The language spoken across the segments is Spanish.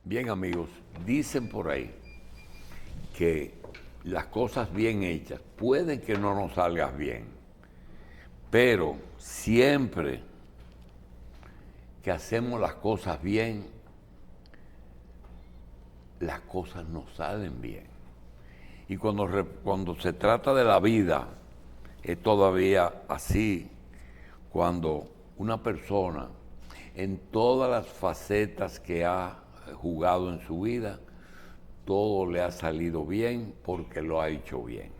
Bien, amigos, dicen por ahí que las cosas bien hechas pueden que no nos salgan bien, pero siempre que hacemos las cosas bien, las cosas nos salen bien. Y cuando se trata de la vida, es todavía así. Cuando una persona, en todas las facetas que ha jugado en su vida, todo le ha salido bien porque lo ha hecho bien.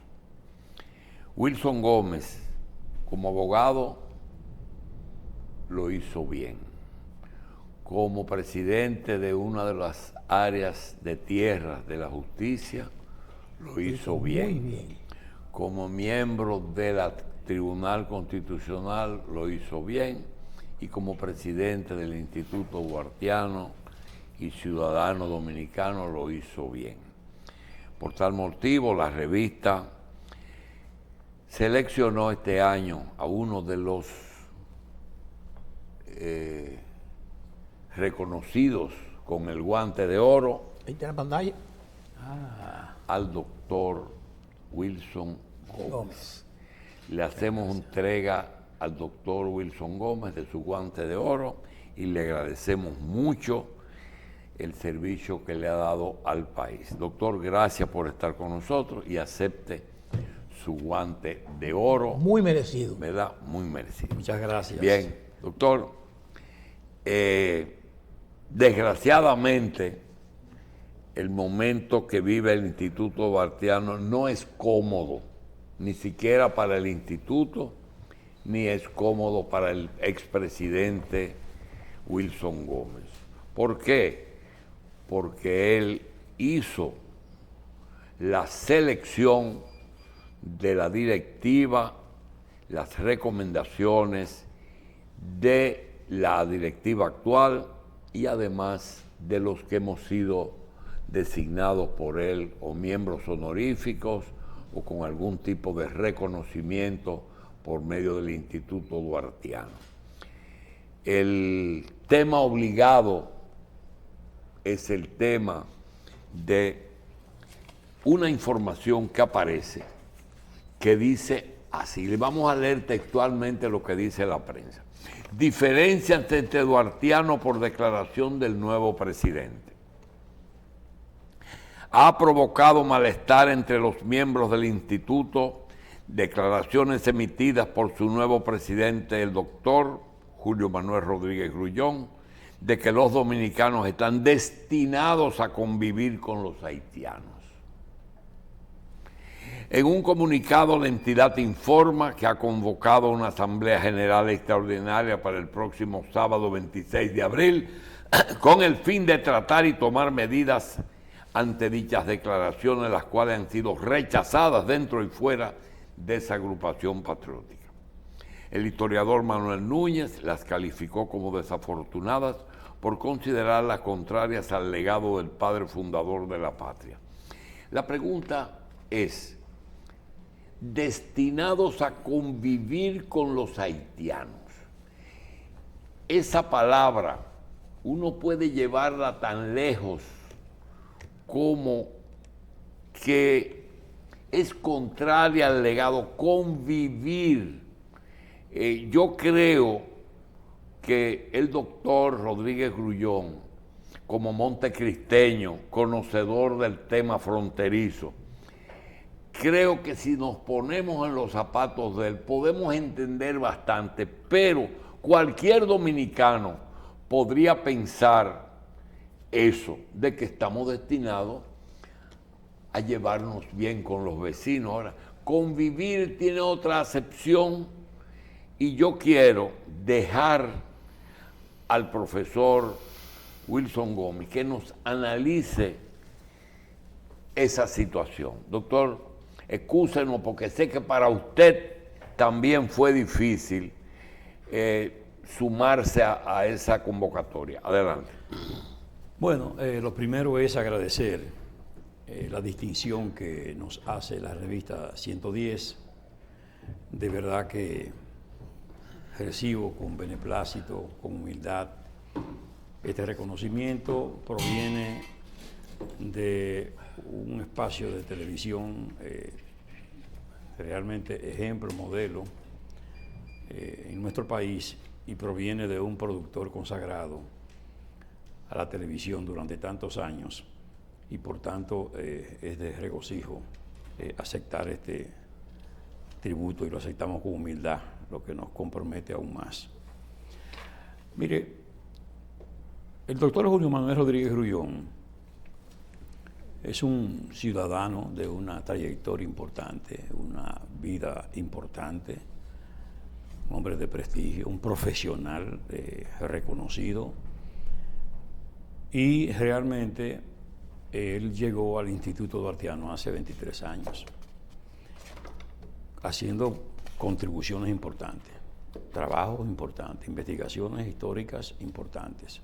Wilson Gómez, como abogado, lo hizo bien. Como presidente de una de las áreas de tierras de la justicia, lo hizo bien. Muy bien. Como miembro del Tribunal Constitucional, lo hizo bien. Y como presidente del Instituto Duartiano y ciudadano dominicano, lo hizo bien. Por tal motivo, la revista seleccionó este año a uno de los reconocidos con el guante de oro. Ahí está la pantalla. Al doctor Wilson Gómez. Le hacemos entrega al doctor Wilson Gómez de su guante de oro y le agradecemos mucho el servicio que le ha dado al país. Doctor, gracias por estar con nosotros y acepte su guante de oro. Muy merecido. ¿Verdad? Muy merecido. Muchas gracias. Bien, doctor, desgraciadamente el momento que vive el Instituto Duartiano no es cómodo, ni siquiera para el instituto, ni es cómodo para el expresidente Wilson Gómez. ¿Por qué? Porque él hizo la selección de la directiva, las recomendaciones de la directiva actual y además de los que hemos sido designados por él o miembros honoríficos o con algún tipo de reconocimiento por medio del Instituto Duartiano. El tema obligado es el tema de una información que aparece que dice así. Le vamos a leer textualmente lo que dice la prensa. Diferencias entre Duartiano por declaración del nuevo presidente. Ha provocado malestar entre los miembros del instituto declaraciones emitidas por su nuevo presidente, el doctor Julio Manuel Rodríguez Grullón, de que los dominicanos están destinados a convivir con los haitianos. En un comunicado, la entidad informa que ha convocado una Asamblea General Extraordinaria para el próximo sábado 26 de abril con el fin de tratar y tomar medidas ante dichas declaraciones, las cuales han sido rechazadas dentro y fuera de esa agrupación patriótica. El historiador Manuel Núñez las calificó como desafortunadas por considerarlas contrarias al legado del padre fundador de la patria. La pregunta es, destinados a convivir con los haitianos, esa palabra uno puede llevarla tan lejos como que es contraria al legado, convivir. Yo creo que el doctor Rodríguez Grullón, como montecristeño, conocedor del tema fronterizo, creo que si nos ponemos en los zapatos de él, podemos entender bastante, pero cualquier dominicano podría pensar eso, de que estamos destinados a llevarnos bien con los vecinos. Ahora, convivir tiene otra acepción y yo quiero dejar al profesor Wilson Gómez que nos analice esa situación. Doctor, excúsenos porque sé que para usted también fue difícil sumarse a esa convocatoria. Adelante. Bueno, lo primero es agradecer la distinción que nos hace la revista 110. De verdad que recibo con beneplácito, con humildad, Este reconocimiento proviene de un espacio de televisión realmente ejemplo, modelo en nuestro país, y proviene de un productor consagrado a la televisión durante tantos años, y por tanto es de regocijo aceptar este tributo, y lo aceptamos con humildad, lo que nos compromete aún más. Mire, el doctor Julio Manuel Rodríguez Grullón es un ciudadano de una trayectoria importante, una vida importante, un hombre de prestigio, un profesional reconocido, y realmente él llegó al Instituto Duartiano hace 23 años, haciendo contribuciones importantes, trabajos importantes, investigaciones históricas importantes,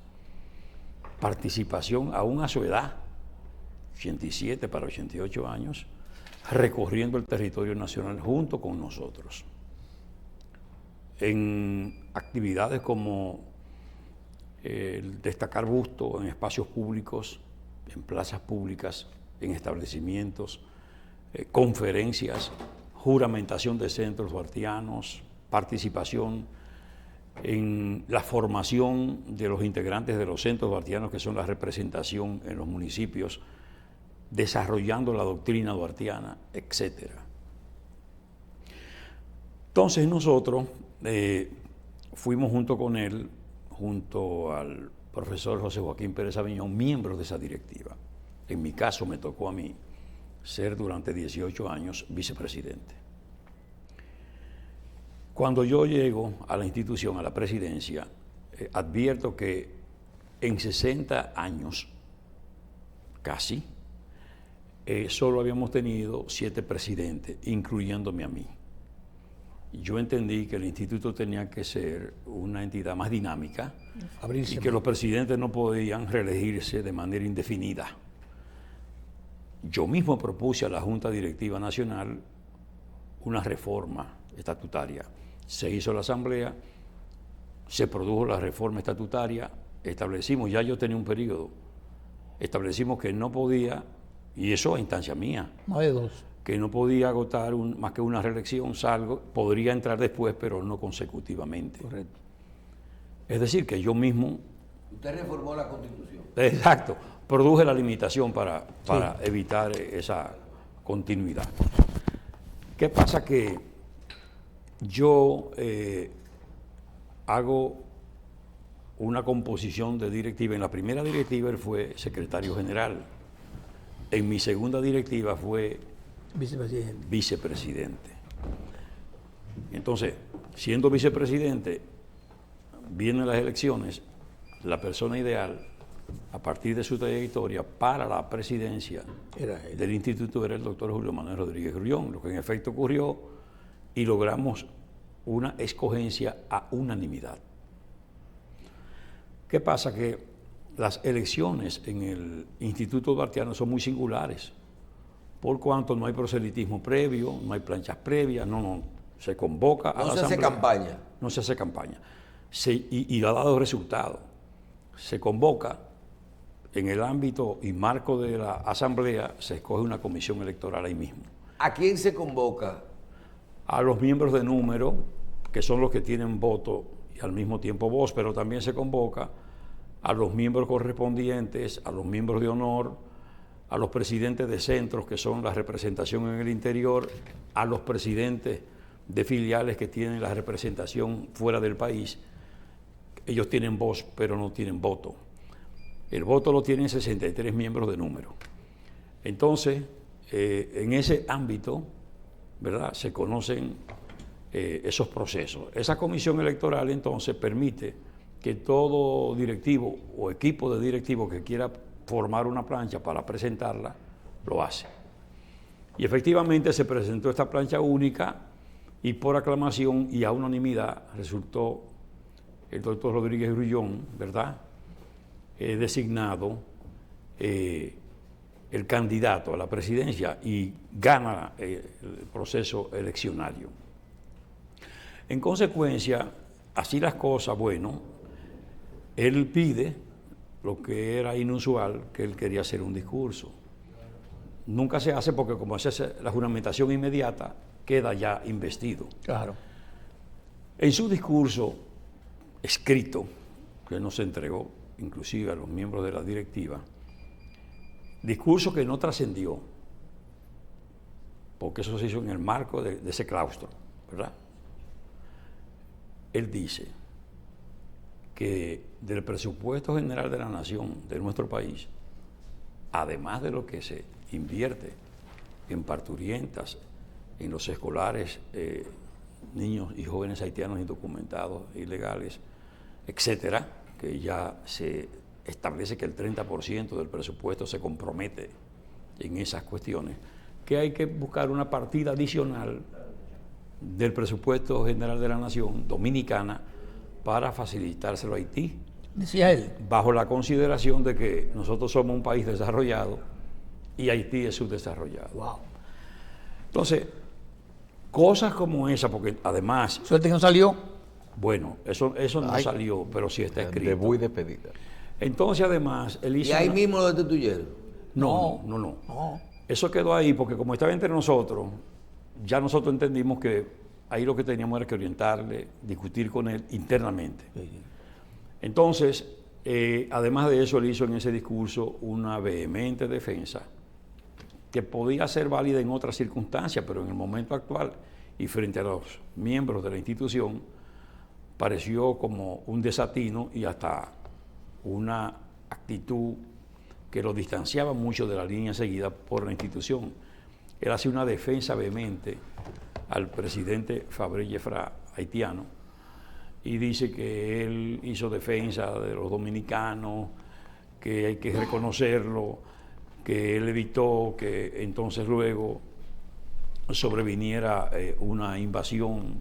participación aún a su edad, 87 para 88 años, recorriendo el territorio nacional junto con nosotros, en actividades como el destacar busto en espacios públicos, en plazas públicas, en establecimientos, conferencias, juramentación de centros duartianos, participación en la formación de los integrantes de los centros duartianos, que son la representación en los municipios, desarrollando la doctrina duartiana, etc. Entonces nosotros fuimos junto con él, junto al profesor José Joaquín Pérez Aviñón, miembros de esa directiva. En mi caso me tocó a mí ser durante 18 años vicepresidente. Cuando yo llego a la institución, a la presidencia, advierto que en 60 años, casi, solo habíamos tenido 7 presidentes, incluyéndome a mí. Yo entendí que el instituto tenía que ser una entidad más dinámica y que los presidentes no podían reelegirse de manera indefinida. Yo mismo propuse a la Junta Directiva Nacional una reforma estatutaria. Se hizo la asamblea, se produjo la reforma estatutaria, establecimos, ya yo tenía un periodo, establecimos que no podía, y eso a instancia mía, no hay dos, que no podía agotar más que una reelección, salgo, podría entrar después, pero no consecutivamente. correcto. Es decir, que yo mismo... Usted reformó la Constitución. Exacto, produje la limitación para evitar esa continuidad. ¿Qué pasa? Que yo hago una composición de directiva. En la primera directiva él fue secretario general. En mi segunda directiva fue vicepresidente. Entonces, siendo vicepresidente, vienen las elecciones, la persona ideal, a partir de su trayectoria para la presidencia del instituto, era el doctor Julio Manuel Rodríguez Grullón, lo que en efecto ocurrió, y logramos una escogencia a unanimidad. ¿Qué pasa? Que las elecciones en el Instituto Duartiano son muy singulares, por cuanto no hay proselitismo previo, no hay planchas previas, se convoca a la asamblea. No se hace campaña. No se hace campaña. Y ha dado resultado. Se convoca en el ámbito y marco de la asamblea, se escoge una comisión electoral ahí mismo. ¿A quién se convoca? A los miembros de número, que son los que tienen voto y al mismo tiempo voz, pero también se convoca a los miembros correspondientes, a los miembros de honor, a los presidentes de centros, que son la representación en el interior, a los presidentes de filiales que tienen la representación fuera del país. Ellos tienen voz, pero no tienen voto. El voto lo tienen 63 miembros de número. Entonces, en ese ámbito, ¿verdad?, se conocen esos procesos. Esa comisión electoral, entonces, permite que todo directivo o equipo de directivos que quiera formar una plancha para presentarla, lo hace. Y efectivamente se presentó esta plancha única, y por aclamación y a unanimidad resultó el doctor Rodríguez Grullón, ¿verdad?, designado el candidato a la presidencia, y gana el proceso eleccionario. En consecuencia, así las cosas, bueno, él pide lo que era inusual, que él quería hacer un discurso. Nunca se hace porque como se hace la juramentación inmediata, queda ya investido. Claro. En su discurso escrito, que nos entregó inclusive a los miembros de la directiva, discurso que no trascendió, porque eso se hizo en el marco de ese claustro, ¿verdad? Él dice que del presupuesto general de la nación, de nuestro país, además de lo que se invierte en parturientas, en los escolares, niños y jóvenes haitianos indocumentados, ilegales, etcétera, que ya se establece que el 30% del presupuesto se compromete en esas cuestiones, que hay que buscar una partida adicional del presupuesto general de la nación dominicana para facilitárselo a Haití, Decía él. bajo la consideración de que nosotros somos un país desarrollado y Haití es subdesarrollado. Wow. Entonces, cosas como esa, porque además, Suerte que no salió. bueno, eso no salió, pero sí está escrito. Debut y despedida. Entonces, además, él hizo Y ahí una- mismo lo destituyeron. No. No. Eso quedó ahí porque como estaba entre nosotros, ya nosotros entendimos que ahí lo que teníamos era que orientarle, discutir con él internamente. Entonces, además de eso, él hizo en ese discurso una vehemente defensa que podía ser válida en otras circunstancias, pero en el momento actual y frente a los miembros de la institución, pareció como un desatino y hasta una actitud que lo distanciaba mucho de la línea seguida por la institución. Él hace una defensa vehemente al presidente Fabre Gefra haitiano y dice que él hizo defensa de los dominicanos, que hay que reconocerlo, que él evitó que entonces luego sobreviniera una invasión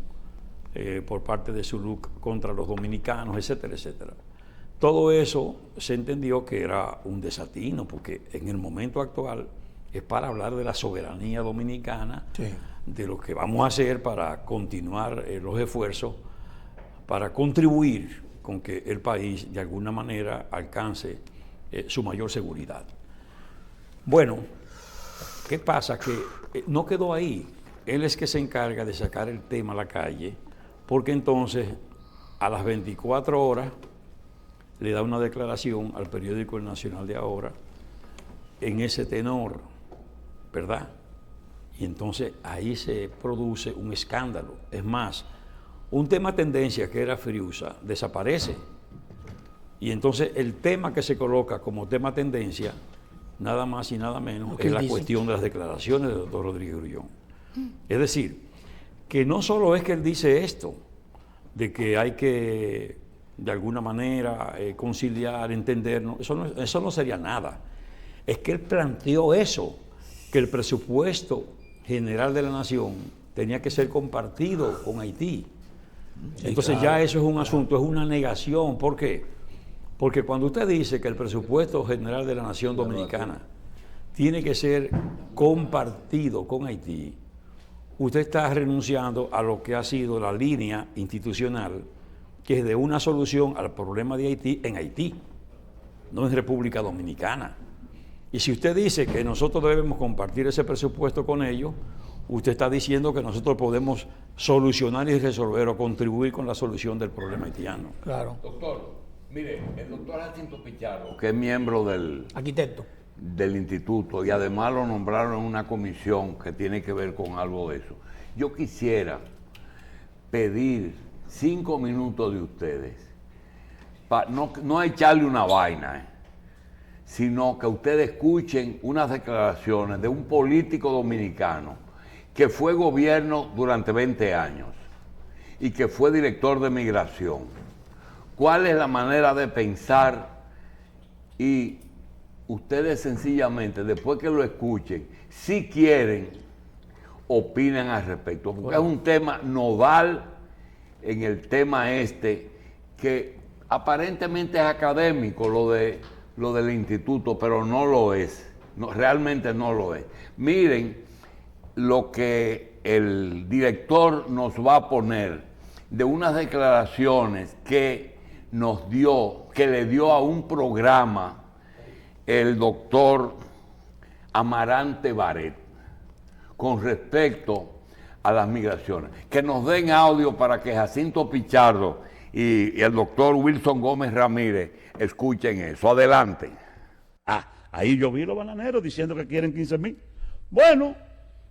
por parte de Zuluk contra los dominicanos, etcétera, etcétera. Todo eso se entendió que era un desatino, porque en el momento actual es para hablar de la soberanía dominicana, Sí. de lo que vamos a hacer para continuar los esfuerzos, para contribuir con que el país de alguna manera alcance su mayor seguridad. Bueno, ¿qué pasa? Que no quedó ahí. Él es que se encarga de sacar el tema a la calle, porque entonces a las 24 horas le da una declaración al periódico El Nacional de Ahora en ese tenor, ¿verdad? Y entonces ahí se produce un escándalo. Es más, un tema tendencia que era Friusa desaparece. Y entonces el tema que se coloca como tema tendencia, nada más y nada menos, Lo que es él la dice. cuestión de las declaraciones del doctor Rodríguez Grullón. Es decir, que no solo es que él dice esto, de que hay que de alguna manera conciliar, entendernos, eso no sería nada. Es que él planteó eso, que el presupuesto general de la nación tenía que ser compartido con Haití. Sí, Entonces claro, ya eso es un asunto, es una negación. ¿Por qué? Porque cuando usted dice que el presupuesto general de la nación dominicana tiene que ser compartido con Haití, usted está renunciando a lo que ha sido la línea institucional, que es de una solución al problema de Haití en Haití, no en República Dominicana. Y si usted dice que nosotros debemos compartir ese presupuesto con ellos, usted está diciendo que nosotros podemos solucionar y resolver o contribuir con la solución del problema haitiano. Claro. Doctor, mire, el doctor Jacinto Pichardo, que es miembro del Arquitecto. instituto y además lo nombraron en una comisión que tiene que ver con algo de eso. Yo quisiera pedir 5 minutos de ustedes, no echarle una vaina, sino que ustedes escuchen unas declaraciones de un político dominicano que fue gobierno durante 20 años y que fue director de migración. ¿Cuál es la manera de pensar? Y ustedes sencillamente, después que lo escuchen, si quieren, opinen al respecto, porque es un tema nodal en el tema que aparentemente es académico, lo del instituto, pero no lo es, realmente no lo es. Miren lo que el director nos va a poner de unas declaraciones que nos dio que le dio a un programa el doctor Amarante Baret con respecto a las migraciones. Que nos den audio para que Jacinto Pichardo y el doctor Wilson Gómez Ramírez escuchen eso. Adelante. Ahí yo vi los bananeros diciendo que quieren 15,000. Bueno,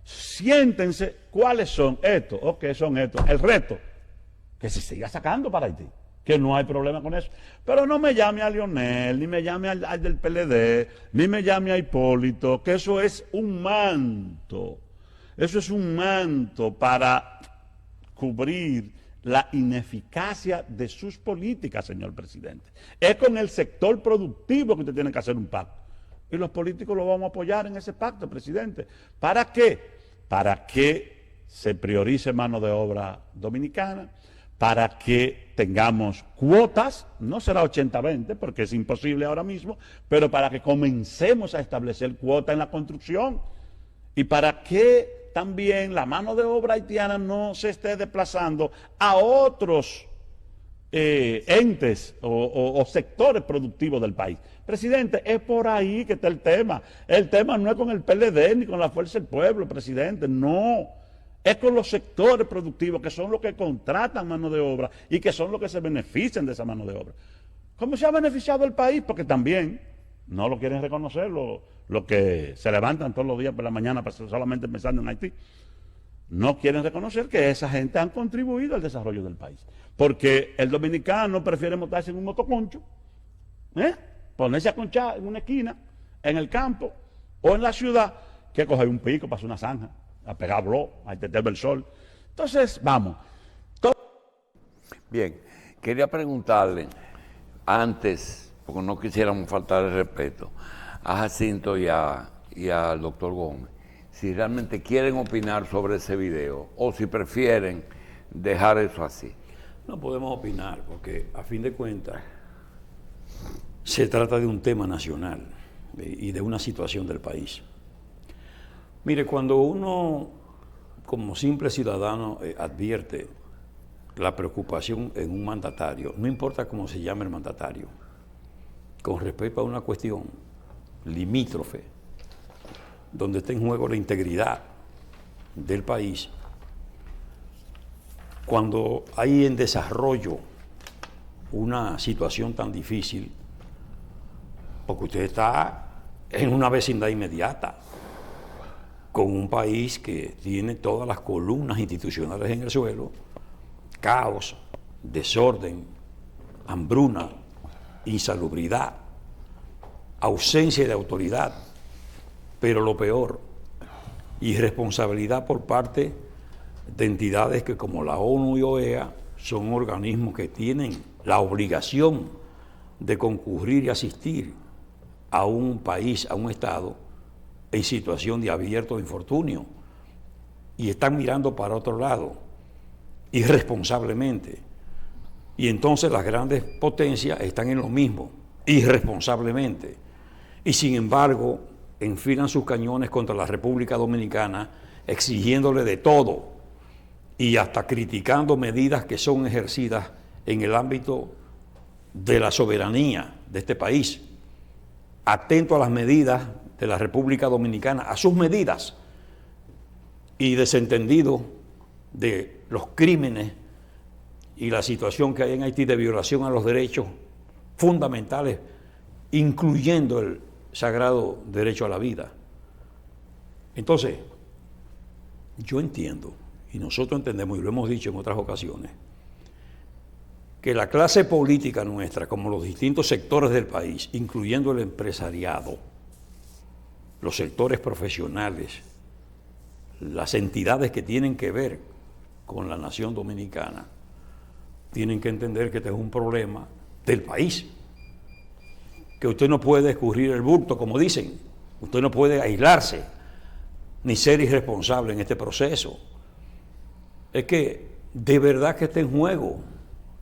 siéntense, ¿cuáles son estos? Ok, son estos. El resto, que se siga sacando para Haití, que no hay problema con eso. Pero no me llame a Lionel, ni me llame al del PLD, ni me llame a Hipólito, que eso es un manto. Eso es un manto para cubrir la ineficacia de sus políticas, señor presidente. Es con el sector productivo que usted tiene que hacer un pacto. Y los políticos lo vamos a apoyar en ese pacto, presidente. ¿Para qué? Para que se priorice mano de obra dominicana, para que tengamos cuotas, no será 80-20, porque es imposible ahora mismo, pero para que comencemos a establecer cuotas en la construcción y para que también la mano de obra haitiana no se esté desplazando a otros entes o sectores productivos del país. Presidente, es por ahí que está el tema. El tema no es con el PLD ni con la Fuerza del Pueblo, presidente, no. Es con los sectores productivos que son los que contratan mano de obra y que son los que se benefician de esa mano de obra. ¿Cómo se ha beneficiado el país? Porque también no lo quieren reconocer los que se levantan todos los días por la mañana solamente pensando en Haití. No quieren reconocer que esa gente han contribuido al desarrollo del país. Porque el dominicano prefiere montarse en un motoconcho, ponerse a conchar en una esquina, en el campo o en la ciudad, que coger un pico para hacer una zanja, a pegar blog, a entenderme el sol. Entonces, vamos. Bien, quería preguntarle antes, porque no quisiéramos faltar el respeto, a Jacinto y al doctor Gómez, si realmente quieren opinar sobre ese video o si prefieren dejar eso así. No podemos opinar porque, a fin de cuentas, se trata de un tema nacional y de una situación del país. Mire, cuando uno, como simple ciudadano, advierte la preocupación en un mandatario, no importa cómo se llame el mandatario, con respecto a una cuestión limítrofe, donde está en juego la integridad del país, cuando hay en desarrollo una situación tan difícil, porque usted está en una vecindad inmediata, con un país que tiene todas las columnas institucionales en el suelo, caos, desorden, hambruna, insalubridad, ausencia de autoridad, pero lo peor, irresponsabilidad por parte de entidades que, como la ONU y OEA, son organismos que tienen la obligación de concurrir y asistir a un país, a un Estado en situación de abierto infortunio, y están mirando para otro lado irresponsablemente. Y entonces las grandes potencias están en lo mismo, irresponsablemente, y sin embargo enfilan sus cañones contra la República Dominicana, exigiéndole de todo y hasta criticando medidas que son ejercidas en el ámbito de la soberanía de este país, atento a las medidas de la República Dominicana, a sus medidas, y desentendido de los crímenes y la situación que hay en Haití de violación a los derechos fundamentales, incluyendo el sagrado derecho a la vida. Entonces, yo entiendo, y nosotros entendemos, y lo hemos dicho en otras ocasiones, que la clase política nuestra, como los distintos sectores del país, incluyendo el empresariado, los sectores profesionales, las entidades que tienen que ver con la nación dominicana, tienen que entender que este es un problema del país, que usted no puede escurrir el bulto, como dicen, usted no puede aislarse, ni ser irresponsable en este proceso. Es que de verdad que está en juego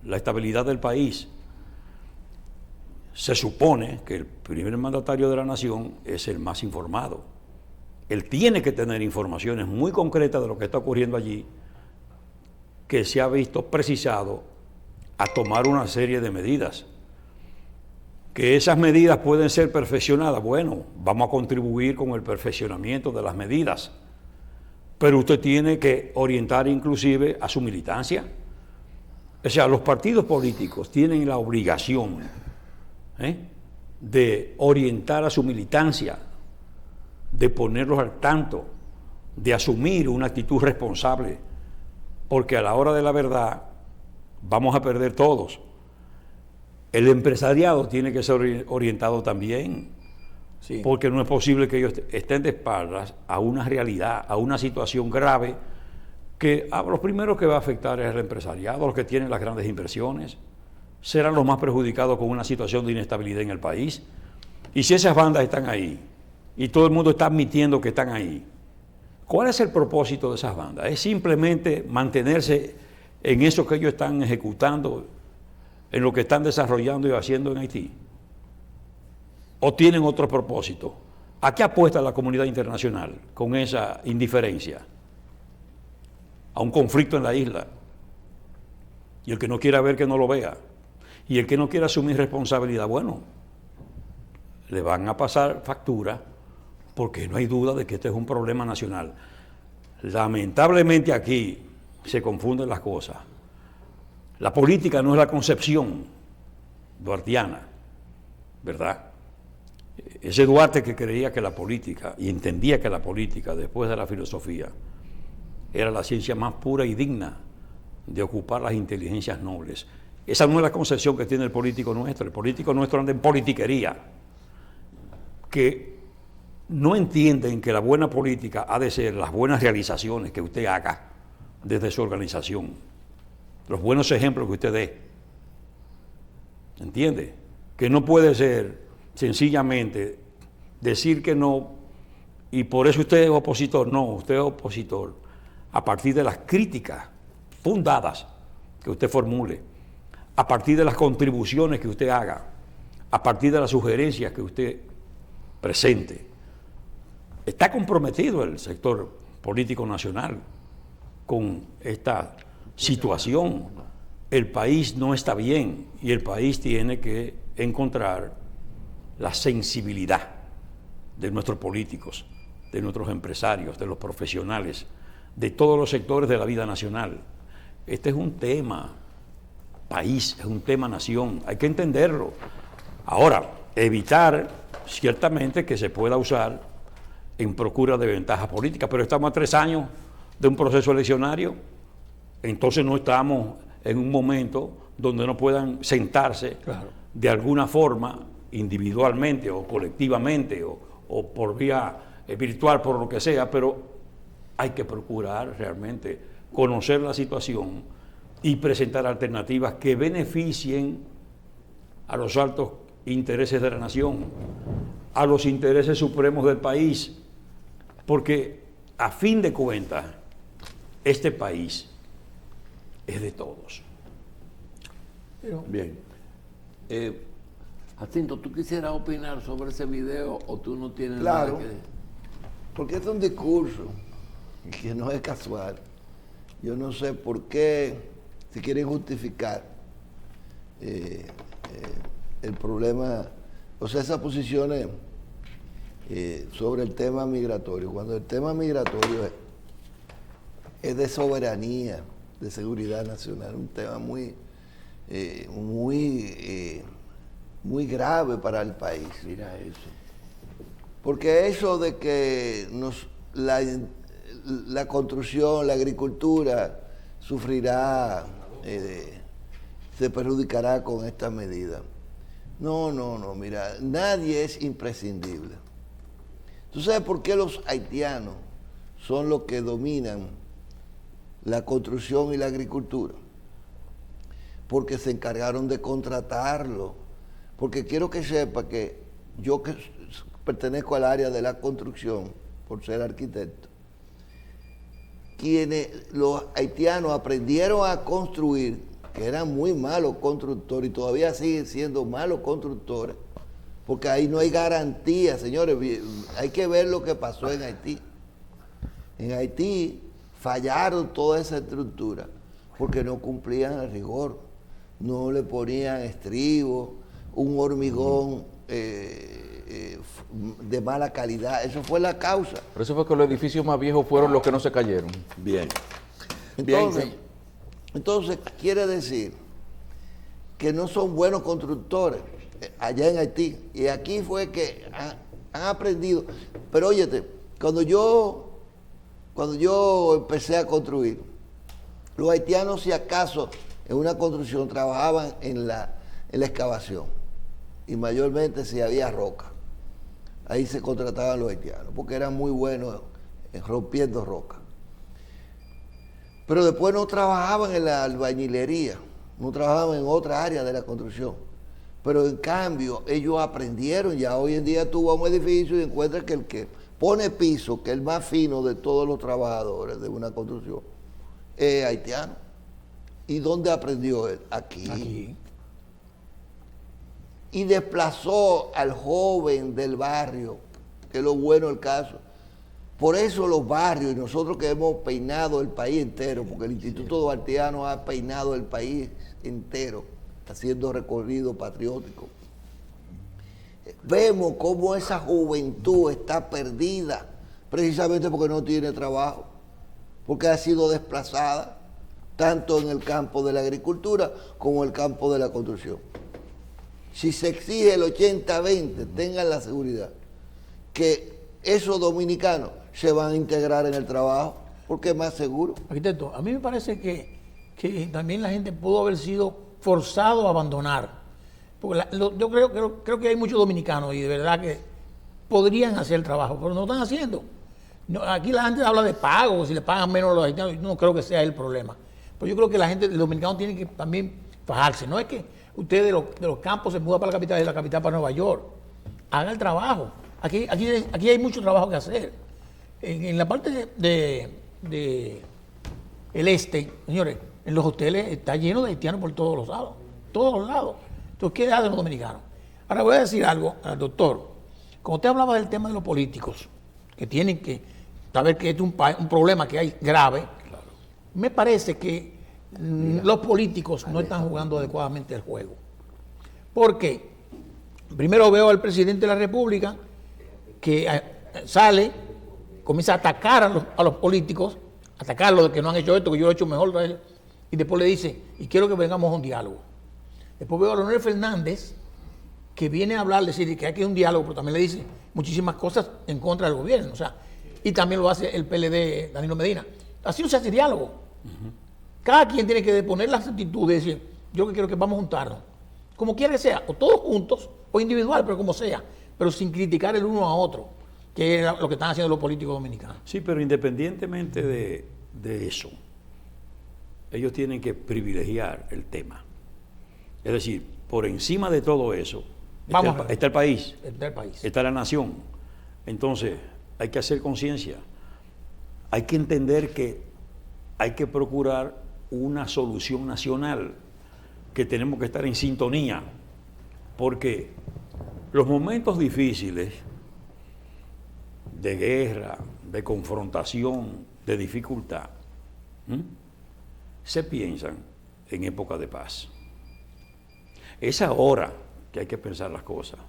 la estabilidad del país. Se supone que el primer mandatario de la nación es el más informado. Él tiene que tener informaciones muy concretas de lo que está ocurriendo allí, que se ha visto precisado a tomar una serie de medidas. que esas medidas pueden ser perfeccionadas. Bueno, vamos a contribuir con el perfeccionamiento de las medidas, pero usted tiene que orientar inclusive a su militancia. O sea, los partidos políticos tienen la obligación de orientar a su militancia, de ponerlos al tanto, de asumir una actitud responsable, porque a la hora de la verdad vamos a perder todos. El empresariado tiene que ser orientado también, Sí. porque no es posible que ellos estén de espaldas a una realidad, a una situación grave, que a los primeros que va a afectar es el empresariado, los que tienen las grandes inversiones, serán los más perjudicados con una situación de inestabilidad en el país. Y si esas bandas están ahí, y todo el mundo está admitiendo que están ahí, ¿cuál es el propósito de esas bandas? ¿Es simplemente mantenerse en eso que ellos están ejecutando, en lo que están desarrollando y haciendo en Haití? ¿O tienen otro propósito? ¿A qué apuesta la comunidad internacional con esa indiferencia? A un conflicto en la isla. Y el que no quiera ver, que no lo vea. Y el que no quiera asumir responsabilidad, bueno, le van a pasar factura, porque no hay duda de que este es un problema nacional. Lamentablemente aquí se confunden las cosas. La política no es la concepción duartiana, ¿verdad? Ese Duarte que creía que la política, y entendía que la política, después de la filosofía, era la ciencia más pura y digna de ocupar las inteligencias nobles. Esa no es la concepción que tiene el político nuestro. El político nuestro anda en politiquería, que no entienden que la buena política ha de ser las buenas realizaciones que usted haga desde su organización, los buenos ejemplos que usted dé. ¿Entiende? Que no puede ser sencillamente decir que no, y por eso usted es opositor. No, usted es opositor a partir de las críticas fundadas que usted formule, a partir de las contribuciones que usted haga, a partir de las sugerencias que usted presente. Está comprometido el sector político nacional con esta situación. El país no está bien y el país tiene que encontrar la sensibilidad de nuestros políticos, de nuestros empresarios, de los profesionales, de todos los sectores de la vida nacional. Este es un tema país, es un tema nación, hay que entenderlo. Ahora, evitar ciertamente que se pueda usar en procura de ventajas políticas, pero estamos a 3 años de un proceso eleccionario, entonces no estamos en un momento donde no puedan sentarse de alguna forma, individualmente o colectivamente o por vía virtual, por lo que sea, pero hay que procurar realmente conocer la situación y presentar alternativas que beneficien a los altos intereses de la nación, a los intereses supremos del país, porque a fin de cuentas este país es de todos. Bien. Jacinto, ¿tú quisieras opinar sobre ese video o tú no tienes Claro, nada que...? porque es un discurso que no es casual. Yo no sé por qué se quieren justificar el problema, o sea, esas posiciones sobre el tema migratorio. Cuando el tema migratorio es de soberanía, de seguridad nacional, un tema muy grave para el país. Mira eso. Porque eso de que la construcción, la agricultura sufrirá, se perjudicará con esta medida. No, mira, nadie es imprescindible. ¿Tú sabes por qué los haitianos son los que dominan la construcción y la agricultura? Porque se encargaron de contratarlo. Porque quiero que sepa que yo que pertenezco al área de la construcción, por ser arquitecto, los haitianos aprendieron a construir, que eran muy malos constructores y todavía siguen siendo malos constructores, porque ahí no hay garantía, señores. Hay que ver lo que pasó en Haití. En Haití fallaron toda esa estructura porque no cumplían el rigor, no le ponían estribos, un hormigón de mala calidad. Eso fue la causa. Por eso fue que los edificios más viejos fueron los que no se cayeron. Bien. Entonces, quiere decir que no son buenos constructores allá en Haití. Y aquí fue que han aprendido. Pero óyete, cuando yo empecé a construir, los haitianos, si acaso, en una construcción trabajaban en la excavación. Y mayormente si había roca. Ahí se contrataban los haitianos, porque eran muy buenos en rompiendo roca. Pero después no trabajaban en la albañilería, no trabajaban en otra área de la construcción. Pero en cambio, ellos aprendieron. Ya hoy en día tú vas a un edificio y encuentras que el que pone piso, que es el más fino de todos los trabajadores de una construcción, es haitiano. ¿Y dónde aprendió él? Aquí. Y desplazó al joven del barrio, que es lo bueno del caso. Por eso los barrios, y nosotros que hemos peinado el país entero, porque el Instituto Duartiano ha peinado el país entero, está haciendo recorrido patriótico. Vemos cómo esa juventud está perdida, precisamente porque no tiene trabajo, porque ha sido desplazada, tanto en el campo de la agricultura como en el campo de la construcción. Si se exige el 80-20, tengan la seguridad que esos dominicanos se van a integrar en el trabajo, porque es más seguro. Arquitecto, a mí me parece que también la gente pudo haber sido forzado a abandonar. Porque yo creo que hay muchos dominicanos y de verdad que podrían hacer el trabajo, pero no lo están haciendo. No, aquí la gente habla de pago, si le pagan menos a los haitianos, no creo que sea el problema. Pero yo creo que la gente, el dominicano tiene que también fajarse. No es que usted de los campos se muda para la capital y de la capital para Nueva York. Haga el trabajo. Aquí hay mucho trabajo que hacer. En la parte de el este, señores, en los hoteles está lleno de haitianos por todos los lados. Todos los lados. Entonces, ¿qué hacen los dominicanos? Ahora voy a decir algo al doctor. Como usted hablaba del tema de los políticos, que tienen que saber que este es un problema que hay grave, me parece que los políticos no están jugando adecuadamente el juego. ¿Por qué? Primero veo al presidente de la República que sale, comienza a atacar a los políticos, atacarlos de que no han hecho esto, que yo lo he hecho mejor, y después le dice, y quiero que vengamos a un diálogo. Después veo a Leonel Fernández, que viene a hablar, decir que hay que ir a un diálogo, pero también le dice muchísimas cosas en contra del gobierno, o sea, y también lo hace el PLD, Danilo Medina. Así no se hace diálogo. Cada quien tiene que poner las actitudes y decir, yo que quiero que vamos a juntarnos, como quiera que sea, o todos juntos, o individual, pero como sea, pero sin criticar el uno a otro, que es lo que están haciendo los políticos dominicanos. Sí, pero independientemente de eso, ellos tienen que privilegiar el tema. Es decir, por encima de todo eso, está el país, está la nación. Entonces, hay que hacer conciencia. Hay que entender que hay que procurar una solución nacional, que tenemos que estar en sintonía, porque los momentos difíciles de guerra, de confrontación, de dificultad, se piensan en época de paz. Es ahora que hay que pensar las cosas.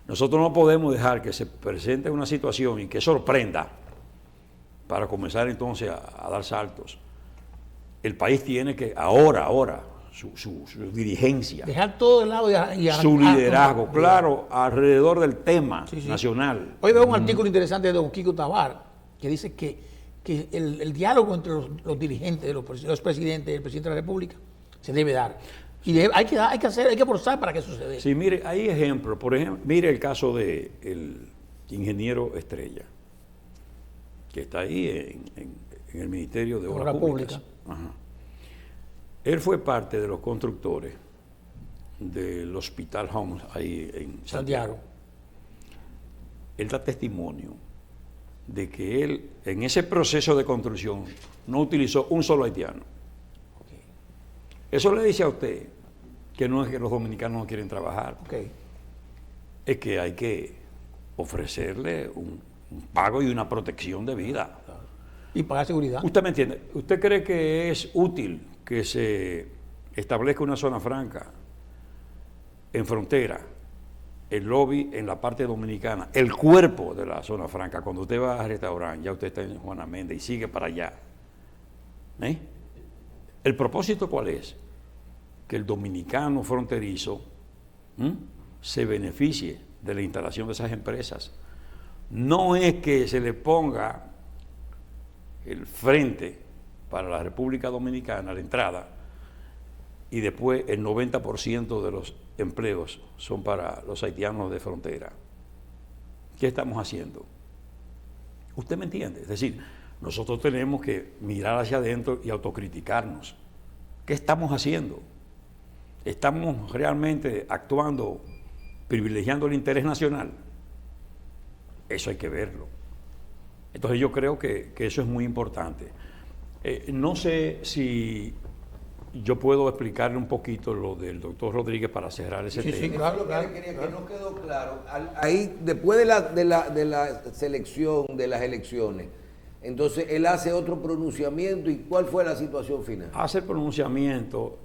Nosotros no podemos dejar que se presente una situación y que sorprenda para comenzar entonces a dar saltos. El país tiene que, ahora, su dirigencia, dejar todo de lado y su liderazgo, claro, alrededor del tema nacional. Hoy veo un artículo interesante de don Kiko Tabar, que dice que el diálogo entre los dirigentes, los presidentes y el presidente de la República se debe dar. Y hay que forzar para que suceda. Sí, mire, hay ejemplos. Por ejemplo, mire el caso del ingeniero Estrella, que está ahí en el Ministerio de Obras Públicas. Ajá. Él fue parte de los constructores del Hospital Homs ahí en Santiago. Él da testimonio de que él, en ese proceso de construcción, no utilizó un solo haitiano. Eso le dice a usted que no es que los dominicanos no quieren trabajar. Es que hay que ofrecerle un pago y una protección de vida. Y pagar seguridad. ¿Usted me entiende? ¿Usted cree que es útil que se establezca una zona franca en frontera, el lobby en la parte dominicana, el cuerpo de la zona franca. Cuando usted va al restaurante, ya usted está en Juana Méndez y sigue para allá. ¿El propósito cuál es? Que el dominicano fronterizo se beneficie de la instalación de esas empresas. No es que se le ponga el frente para la República Dominicana, la entrada, y después el 90% de los empleos son para los haitianos de frontera. ¿Qué estamos haciendo? ¿Usted me entiende? Es decir, nosotros tenemos que mirar hacia adentro y autocriticarnos. ¿Qué estamos haciendo? ¿Estamos realmente actuando, privilegiando el interés nacional? Eso hay que verlo. Entonces yo creo que eso es muy importante. No sé si yo puedo explicarle un poquito lo del doctor Rodríguez para cerrar ese tema. Sí, claro, claro. Que no quedó claro. Ahí, después de la selección, de las elecciones, entonces él hace otro pronunciamiento. ¿Y cuál fue la situación final? Hace el pronunciamiento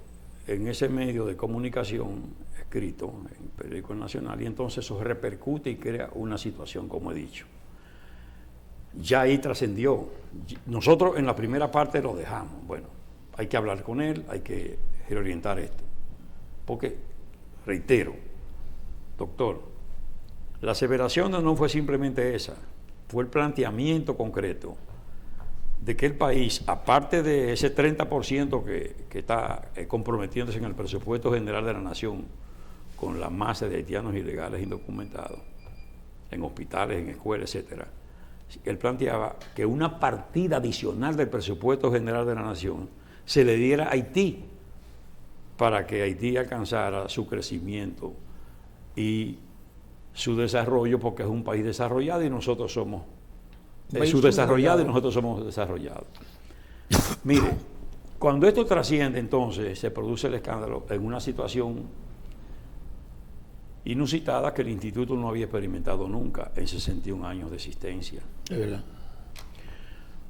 en ese medio de comunicación escrito, en Periódico Nacional, y entonces eso repercute y crea una situación, como he dicho. Ya ahí trascendió. Nosotros en la primera parte lo dejamos. Bueno, hay que hablar con él, hay que reorientar esto. Porque, reitero, doctor, la aseveración no fue simplemente esa, fue el planteamiento concreto de que el país, aparte de ese 30% que está comprometiéndose en el presupuesto general de la nación con la masa de haitianos ilegales indocumentados, en hospitales, en escuelas, etcétera, él planteaba que una partida adicional del presupuesto general de la nación se le diera a Haití para que Haití alcanzara su crecimiento y su desarrollo, porque es un país desarrollado y nosotros somos subdesarrollados y nosotros somos desarrollados. Mire, cuando esto trasciende, entonces se produce el escándalo en una situación inusitada que el instituto no había experimentado nunca en 61 años de existencia. Es verdad.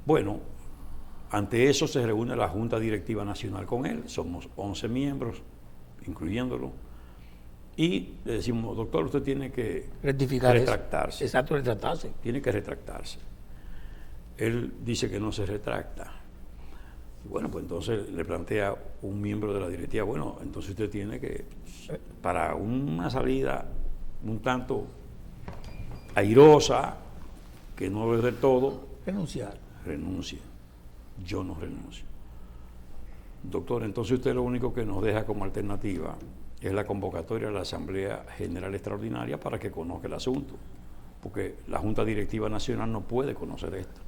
Bueno, ante eso se reúne la Junta Directiva Nacional con él, somos 11 miembros, incluyéndolo, y le decimos, doctor, usted tiene que retractarse. Exacto, retractarse. Tiene que retractarse. Él dice que no se retracta. Bueno, pues entonces le plantea un miembro de la directiva, bueno, entonces usted tiene que, para una salida un tanto airosa, que no es del todo, Renunciar. renuncie. Yo no renuncio. Doctor, entonces usted lo único que nos deja como alternativa es la convocatoria a la Asamblea General Extraordinaria para que conozca el asunto, porque la Junta Directiva Nacional no puede conocer esto.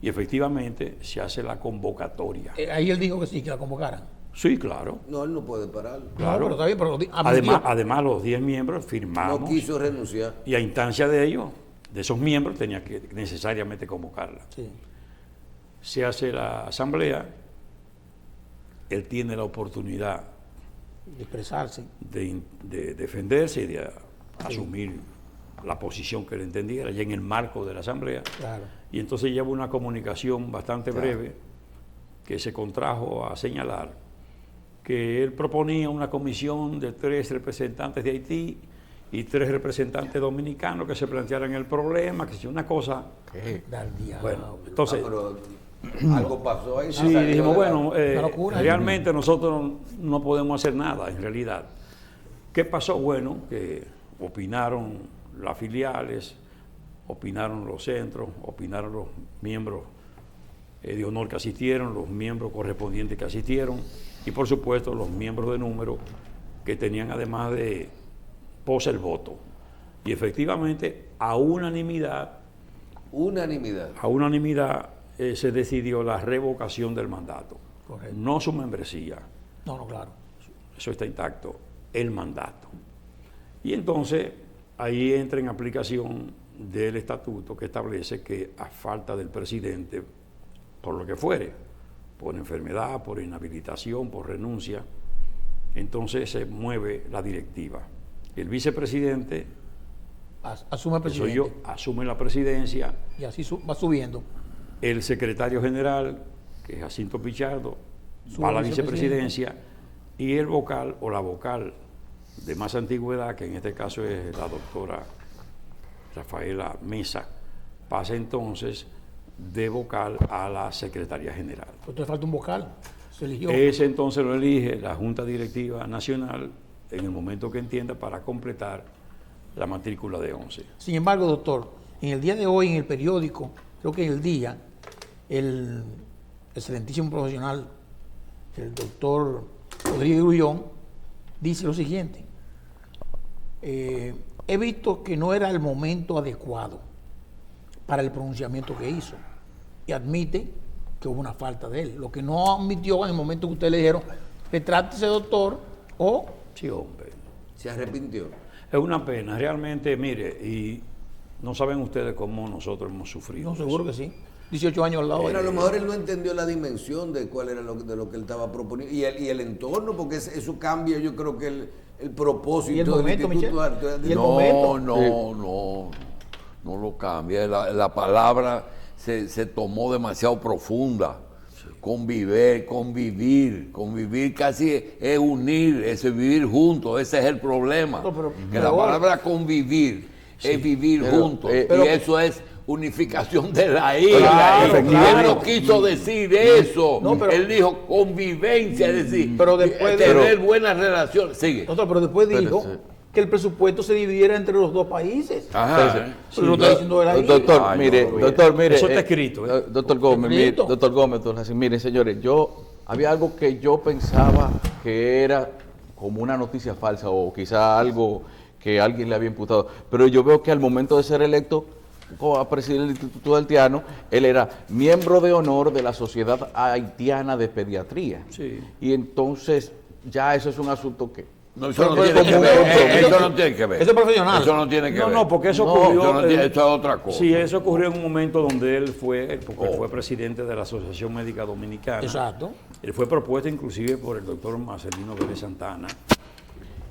Y efectivamente se hace la convocatoria. Ahí él dijo que sí, que la convocaran. Sí, claro. No, él no puede parar. Claro. No, pero está bien, pero Además, los 10 miembros firmamos. No quiso renunciar. Y a instancia de ellos, de esos miembros, tenía que necesariamente convocarla. Sí. Se hace la asamblea, él tiene la oportunidad De expresarse. de defenderse y de asumir la posición que él entendiera, ya en el marco de la asamblea. Claro. Y entonces lleva una comunicación bastante breve que se contrajo a señalar que él proponía una comisión de 3 representantes de Haití y 3 representantes dominicanos que se plantearan el problema, que si una cosa... Del diablo. Bueno, entonces... Pero algo pasó ahí. Sí, dijimos, bueno, Una locura. realmente nosotros no podemos hacer nada, en realidad. ¿Qué pasó? Bueno, que opinaron las filiales, opinaron los centros, opinaron los miembros de honor que asistieron, los miembros correspondientes que asistieron y por supuesto los miembros de número que tenían además de pose el voto. Y efectivamente a unanimidad se decidió la revocación del mandato. Correcto. No su membresía, No, claro. eso está intacto, el mandato. Y entonces ahí entra en aplicación del estatuto que establece que a falta del presidente, por lo que fuere, por enfermedad, por inhabilitación, por renuncia, entonces se mueve la directiva. El vicepresidente, Asume el que soy presidente. yo, asume la presidencia, Y así va subiendo. el secretario general, que es Jacinto Pichardo, Sube va a la vicepresidente. vicepresidencia y el vocal o la vocal de más antigüedad, que en este caso es la doctora Rafaela Mesa, pasa entonces de vocal a la Secretaría General. Entonces falta un vocal. Se eligió. Ese entonces lo elige la Junta Directiva Nacional en el momento que entienda para completar la matrícula de 11. Sin embargo, doctor, en el día de hoy, en el periódico, creo que en El Día, el excelentísimo profesional, el doctor Rodrigo Grullón, dice lo siguiente: he visto que no era el momento adecuado para el pronunciamiento que hizo, y admite que hubo una falta de él. Lo que no admitió en el momento que ustedes le dijeron, retrátese, doctor, o... Sí, hombre. Se arrepintió. Es una pena, realmente, mire, y no saben ustedes cómo nosotros hemos sufrido. No, seguro que sí. 18 años al lado de Pero a él. lo mejor él no entendió la dimensión de cuál era de lo que él estaba proponiendo y el entorno, porque eso cambia, yo creo que el propósito Y el momento, del Instituto Michel. de Arte. Y el momento. No lo cambia. La palabra se tomó demasiado profunda. Convivir casi es unir, es vivir juntos, ese es el problema. No, pero que la palabra convivir es vivir juntos, y eso es unificación de la isla. Claro. Él no quiso decir eso, No, pero- él dijo convivencia, es decir, Pero después tener buenas relaciones. Sigue. Doctor, pero después dijo Espérese. que el presupuesto se dividiera entre los dos países. Ajá. Pero lo está diciendo él ahí. Doctor, Ay, mire, no, doctor, mire. Eso está escrito, ¿eh? Doctor Gómez, mire, Escrito. doctor Gómez, doctor Jacín, mire, señores, había algo que yo pensaba que era como una noticia falsa o quizá algo que alguien le había imputado, pero yo veo que al momento de ser electo a presidir el Instituto Haitiano, él era miembro de honor de la Sociedad Haitiana de Pediatría. Sí. Y entonces ya eso es un asunto que... No, eso no Pero tiene que como- ver. Eso no tiene que ver. Eso es profesional. Eso no tiene que No, ver. no, porque eso No, ocurrió. eso no tiene- eso es otra cosa. Sí, eso ocurrió en un momento donde él fue, porque fue presidente de la Asociación Médica Dominicana. Exacto. Él fue propuesto inclusive por el doctor Marcelino Vélez Santana,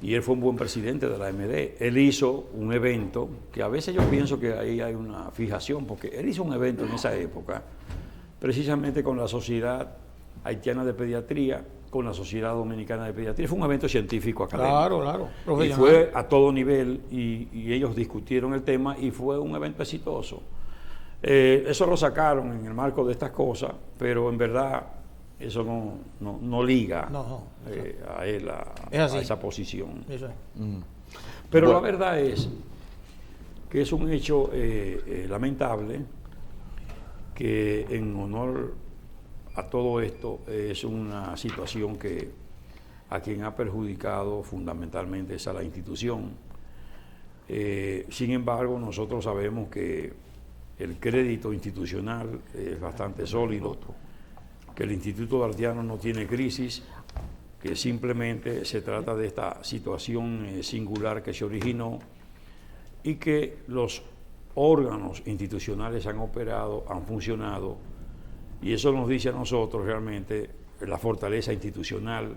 y él fue un buen presidente de la AMD. Él hizo un evento, que a veces yo pienso que ahí hay una fijación, porque él hizo un evento en esa época, precisamente con la Sociedad Haitiana de Pediatría, con la Sociedad Dominicana de Pediatría. Fue un evento científico académico. Claro, Y profesional. fue a todo nivel, y ellos discutieron el tema, y fue un evento exitoso. Eso lo sacaron en el marco de estas cosas, pero en verdad eso no liga No, a él, Es así. a esa posición. Eso es. Pero Bueno. la verdad es que es un hecho lamentable, que en honor a todo esto es una situación que a quien ha perjudicado fundamentalmente es a la institución. Sin embargo, nosotros sabemos que el crédito institucional es bastante sólido, que el Instituto Dartiano no tiene crisis, que simplemente se trata de esta situación singular que se originó y que los órganos institucionales han operado, han funcionado, y eso nos dice a nosotros realmente la fortaleza institucional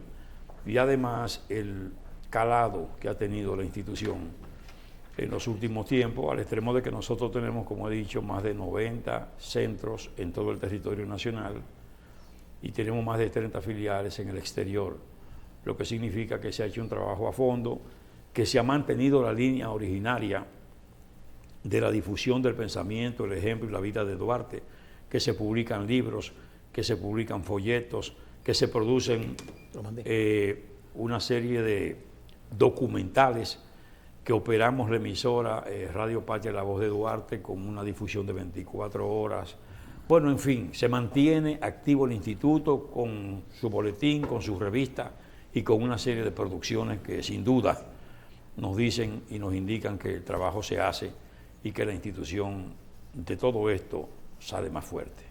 y además el calado que ha tenido la institución en los últimos tiempos, al extremo de que nosotros tenemos, como he dicho, más de 90 centros en todo el territorio nacional y tenemos más de 30 filiales en el exterior, lo que significa que se ha hecho un trabajo a fondo, que se ha mantenido la línea originaria de la difusión del pensamiento, el ejemplo y la vida de Duarte, que se publican libros, que se publican folletos, que se producen una serie de documentales que operamos la emisora Radio Patria, La Voz de Duarte, con una difusión de 24 horas. Bueno, en fin, se mantiene activo el instituto con su boletín, con su revista y con una serie de producciones que sin duda nos dicen y nos indican que el trabajo se hace y que la institución de todo esto sale más fuerte.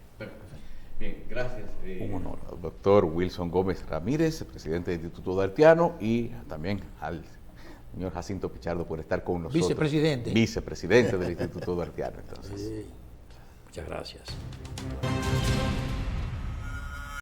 Bien, gracias. Un honor. Al doctor Wilson Gómez Ramírez, presidente del Instituto Dartiano, y también al señor Jacinto Pichardo por estar con nosotros. Vicepresidente. Vicepresidente del Instituto Dartiano. Entonces. Muchas gracias.